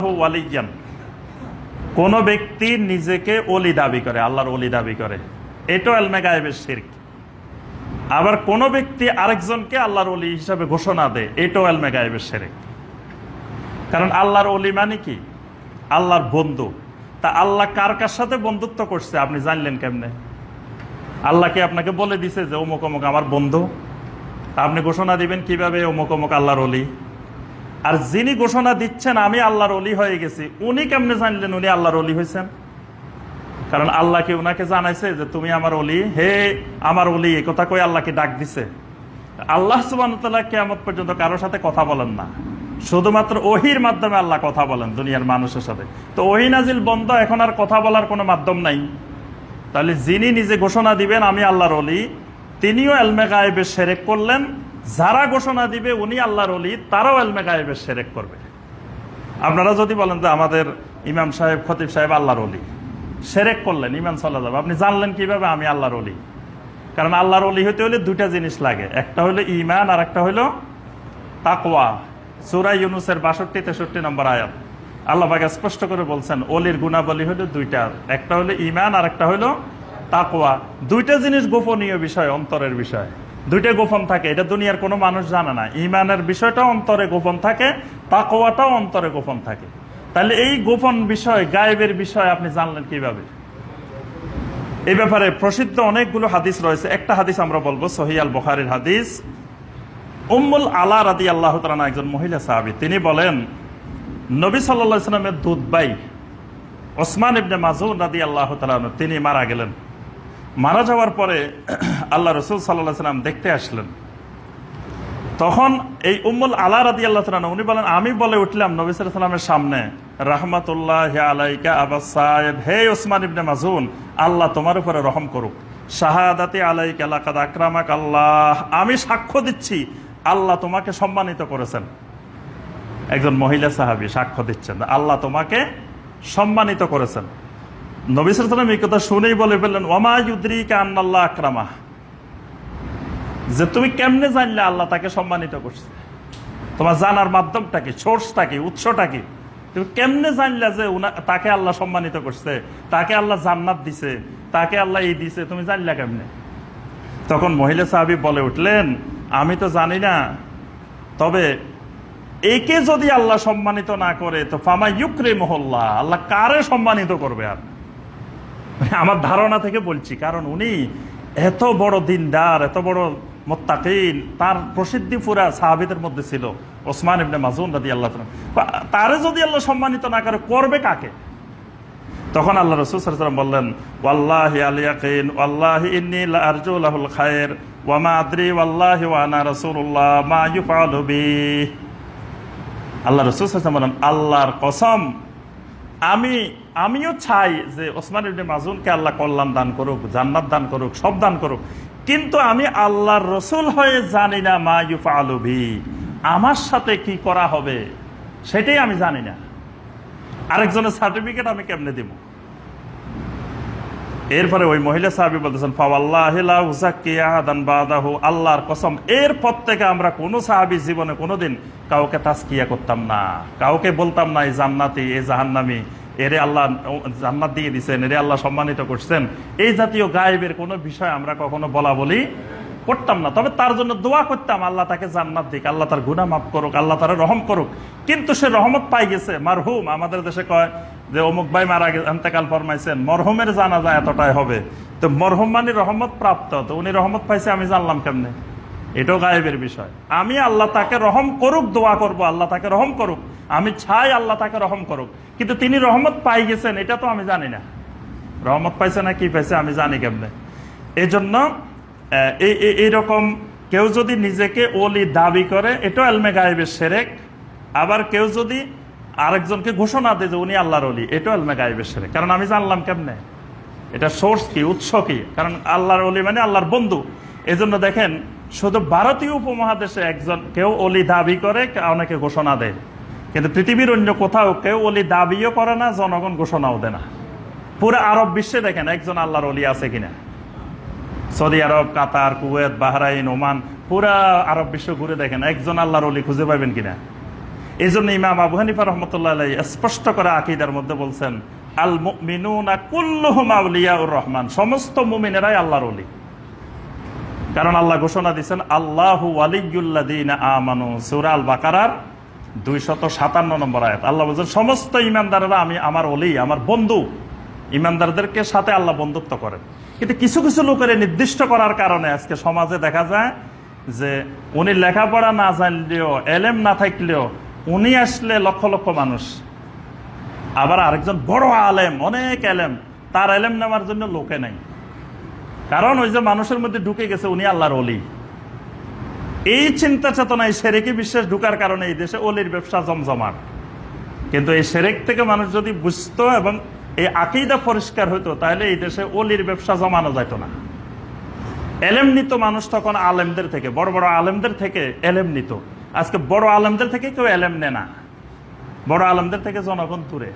ওয়ালিয়ান, কোন ব্যক্তি নিজেকে ওলি দাবি করে, আল্লাহর ওলি দাবি করে, এটাও ইলমে গায়েবের শিরক। আবার কোন ব্যক্তি আরেকজনকে আল্লাহর ওলি হিসাবে ঘোষণা দেয়, এটাও ইলমে গায়েবের শিরক। কারণ আল্লাহর ওলি মানে কি? আল্লাহর বন্ধু। তা আল্লাহ কার কার সাথে বন্ধুত্ব করছে আপনি জানলেন কেমনে? আল্লাহ কি আপনাকে বলে দিছে যে অমুক অমুক আমার বন্ধু? আপনি ঘোষণা দিবেন কিভাবে অমুক অমুক আল্লাহর ওলি? আর যিনি ঘোষণা দিচ্ছেন আমি আল্লাহর ওলি হয়ে গেছি, উনি কেমনে জানলেন উনি আল্লাহর ওলি হয়েছেন? কারণ আল্লাহ কি উনাকে জানাইছে যে তুমি আমার ওলি, হে আমার ওলি, এই কথা কই আল্লাহকে ডাক দিছে? আল্লাহ সুবহানাহু ওয়া তাআলা কিয়ামত পর্যন্ত কারোর সাথে কথা বলেন না, শুধুমাত্র ওহির মাধ্যমে আল্লাহ কথা বলেন দুনিয়ার মানুষের সাথে। তো ওহি নাজিল বন্ধ, এখন আর কথা বলার কোনো মাধ্যম নাই। তাহলে যিনি নিজে ঘোষণা দিবেন আমি আল্লাহর ওলি, তিনিও ইলমে গায়েবে শিরক করলেন। যারা ঘোষণা দিবে উনি আল্লাহর ওলি, তারাও ইলমে গায়েবে শিরক করবে। আপনারা যদি বলেন যে আমাদের ইমাম সাহেব খতিব সাহেব আল্লাহর ওলি, শিরক করলেন, ঈমান চলে যাবে। আপনি জানলেন কিভাবে আমি আল্লাহর ওলি? কারণ আল্লাহর ওলি হইতে হলে দুইটা জিনিস লাগে, একটা হলো ঈমান আর একটা হলো তাকওয়া। সূরা ইউনূসের ৬২-৬৩ নম্বর আয়াত আল্লাহ পাক স্পষ্ট করে বলছেন ওলির গুণাবলী হলো দুইটা, একটা হলো ঈমান আর একটা হলো তাকওয়া। দুইটা জিনিস গোপনীয় বিষয়, অন্তরের বিষয়, দুইটা গোপন থাকে, এটা দুনিয়ার কোনো মানুষ জানে না। ঈমানের বিষয়টাও অন্তরে গোপন থাকে, তাকওয়াটাও অন্তরে গোপন থাকে। তাহলে এই গোপন বিষয়, গায়েবের বিষয় আপনি জানলেন কিভাবে? এই ব্যাপারে প্রসিদ্ধ অনেকগুলো হাদিস রয়েছে। একটা হাদিস আমরা বলবো, সহিহ আল বুখারীর হাদিস। উম্মুল আলা রাদিয়াল্লাহু তাআলা একজন মহিলা সাহাবী, তিনি বলেন নবী সাল্লাল্লাহু আলাইহি ওয়াসাল্লামের দুধ ভাই ওসমান ইবনে মাযউন রাদিয়াল্লাহু তাআলা তিনি মারা গেলেন। মারা যাওয়ার পরে আল্লাহ রাসূল সাল্লাল্লাহু আলাইহি ওয়াসাল্লাম দেখতে আসলেন। তখন এই উম্মুল আলা রাদিয়াল্লাহু তাআলা উনি বলেন আমি বলে উঠলাম নবী সাল্লাল্লাহু আলাইহি ওয়াসাল্লামের সামনে, রাহমাতুল্লাহি আলাইকা আবা সাইদ, হে ওসমান ইবনে মাযউন, আল্লাহ তোমার উপরে রহম করুক। শাহাদাতি আলাইকা লাকাদ আকরামাক আল্লাহ, আমি সাক্ষ্য দিচ্ছি আল্লাহ তোমাকে সম্মানিত করেছেন। একজন মহিলা সাহাবী সাক্ষ্য দিচ্ছেন আল্লাহ তোমাকে সম্মানিত করেছেন। নবী সাল্লাল্লাহু আলাইহি ওয়াসাল্লাম এই কথা শুনেই বলে ফেললেন ওয়ামা ইউদরিকা আন্নাল্লাহ আকরামাহ, যে তুমি কেমনে জানলে আল্লাহ তাকে সম্মানিত করছে? তোমার জানার মাধ্যমটা কি, সোর্সটা কি, উৎসটা কি? তুমি কেমনে জানলে যে তাকে আল্লাহ সম্মানিত করছে, তাকে আল্লাহ জান্নাত দিছে, তাকে আল্লাহ এই দিছে, তুমি জানলে কেমনে? তখন মহিলা সাহাবী বলে উঠলেন আমি তো জানি না, তবে একে যদি আল্লাহ সম্মানিত না করে তো ফামা ইউকরিমুহুল্লাহ, আল্লাহ কারে সম্মানিত করবে? আর আমার ধারণা থেকে বলছি, কারণ উনি এত বড় দিনদার, এত বড় মুত্তাকিন, তার প্রসিদ্ধি পুরা সাহাবীদের মধ্যে ছিল ওসমান ইবনে মাযউন রাদিয়াল্লাহু তাআলা। তারে যদি আল্লাহ সম্মানিত না করে, করবে কাকে? তখন আল্লাহ রাসূল সাল্লাল্লাহু আলাইহি ওয়াসাল্লাম বললেন ওয়াল্লাহি আল ইয়াকিন ওয়াল্লাহি ইন্নী লা আরজু লাহুল খায়র ওয়া মা আদরি ওয়াল্লাহি ওয়া আনা রাসূলুল্লাহ মা ইউফআলু বি। আল্লাহ রাসূল সাল্লাল্লাহু আলাইহি ওয়াসাল্লাম বলেন আল্লাহর কসম, আমিও চাই যে ওসমান ইবনে মাযউনকে আল্লাহ কল্যাণ দান করুক, জান্নাত দান করুক, সব দান করুক, কিন্তু আমি আল্লাহর রসুল হয়ে জানি না মা ইউফআলু বি, আমার সাথে কি করা হবে সেটাই আমি জানি না। আরেকজনের সার্টিফিকেট আমি কেমনে দিব? এরপরে ওই মহিলা সাহাবী বলতেছেন ফাওয়াল্লাহি লা উযাক্কি আহাদান বাদাহু, আল্লাহর কসম এরপর থেকে আমরা কোনো সাহাবী জীবনে কোনোদিন কাউকে তাজকিয়া করতাম না, কাউকে বলতাম না এই জান্নাতি, এই জাহান্নামী, এরে আল্লাহ জান্নাত দিয়ে দিচ্ছেন, এরে আল্লাহ সম্মানিত করছেন, এই জাতীয় গায়েবের কোনো বিষয় আমরা কখনো বলা বলি করতাম না। তবে তার জন্য দোয়া করতাম আল্লাহ তাকে জান্নাত দিক, আল্লাহ তার গুনাহ মাফ করুক, আল্লাহ তার রহম করুক। কিন্তু সে রহমত পাই গেছে, মারহুম, আমাদের দেশে কয় যে অমুক ভাই মারা গেছে, ইন্তেকাল ফরমাইছেন, মরহুমের জানাজা এতটাই হবে, তো মরহুম মানে রহমত প্রাপ্ত, তো উনি রহমত পাইছে আমি জানলাম কেমনে? এটাও গায়েবের বিষয়। আমি আল্লাহ তাকে রহম করুক দোয়া করব, আল্লাহ তাকে রহম করুক, আমি চাই আল্লাহ তাকে রহম করুক, কিন্তু তিনি রহমত পাই গেছেন এটা তো আমি জানি না। রহমত পাইছে না কি পাইছে আমি জানি কেমনে? এই জন্য এইরকম কেউ যদি নিজেকে ওলি দাবি করে, এটাও ইলমে গায়েবের শিরক। আবার কেউ যদি আরেকজনকে ঘোষণা দেয় যে উনি আল্লাহর ওলি, এটাও ইলমে গায়েবের শিরক। কারণ আমি জানলাম কেমনে? এটা সোর্স কি, উৎস কি? কারণ আল্লাহর ওলি মানে আল্লাহর বন্ধু। এই জন্য দেখেন শুধু ভারতীয় উপমহাদেশে একজন কেউ ওলি দাবি করে, অনেকে ঘোষণা দেয়, কিন্তু পৃথিবীর অন্য কোথাও কেউ ওলি দাবিও করে না, জনগণ ঘোষণাও দেয় না। পুরো আরব বিশ্বে দেখেন একজন আল্লাহর ওলি আছে কিনা। সৌদি আরব, কাতার, কুয়েত, বাহরাইন, ওমান, পুরা আরব বিশ্ব ঘুরে দেখেন একজন আল্লাহর ওলি খুঁজে পাবেন কিনা। এই জন্য ইমাম আবু হানিফা রহমতুল্লাহ আলাইহি স্পষ্ট করে আকীদার মধ্যে বলছেন, আল মুমিনুনা কুল্লুহুম আউলিয়াউর রহমান, সমস্ত মুমিনেরাই আল্লাহর ওলি। কারণ আল্লাহ ঘোষণা দিচ্ছেন, আল্লাহু ওয়ালিয়্যুল্লাযীনা আমানু, সূরা আল বাকারার 257 নম্বর আয়াত। আল্লাহ বলছেন সমস্ত ইমানদাররা আমি আমার ওলি, আমার বন্ধু। ইমানদারদেরকে সাথে আল্লাহ বন্ধুত্ব করেন। কিন্তু কিছু কিছু লোকের নির্দিষ্ট করার কারণে আজকে সমাজে দেখা যায় যে উনি লেখাপড়া না জানলেও, এলেম না থাকলেও, উনি আসলে লক্ষ লক্ষ মানুষ, আবার আরেকজন বড় আলেম, অনেক এলেম, তার এলেম নেওয়ার জন্য লোকে নাই। কারণ ওই যে মানুষের মধ্যে ঢুকে গেছে উনি আল্লাহর ওলি। এই চিন্তা চেতনায় সেরেকি বিশ্বাস ঢুকার কারণে এই দেশে ওলির ব্যবসা জমজমাট। কিন্তু এই সেরেক থেকে মানুষ যদি বুঝতো এবং এই আকীদা পরিষ্কার হইতো, তাহলে এই দেশে ওলির ব্যবসা জমানো যেত না। এলেম নিত মানুষ তখন আলেমদের থেকে, বড় বড় আলেমদের থেকে এলেম নিত। আজকে বড় আলেমদের থেকে কেউ এলেম নেয় না, বড় আলেমদের থেকে জনগণ দূরে।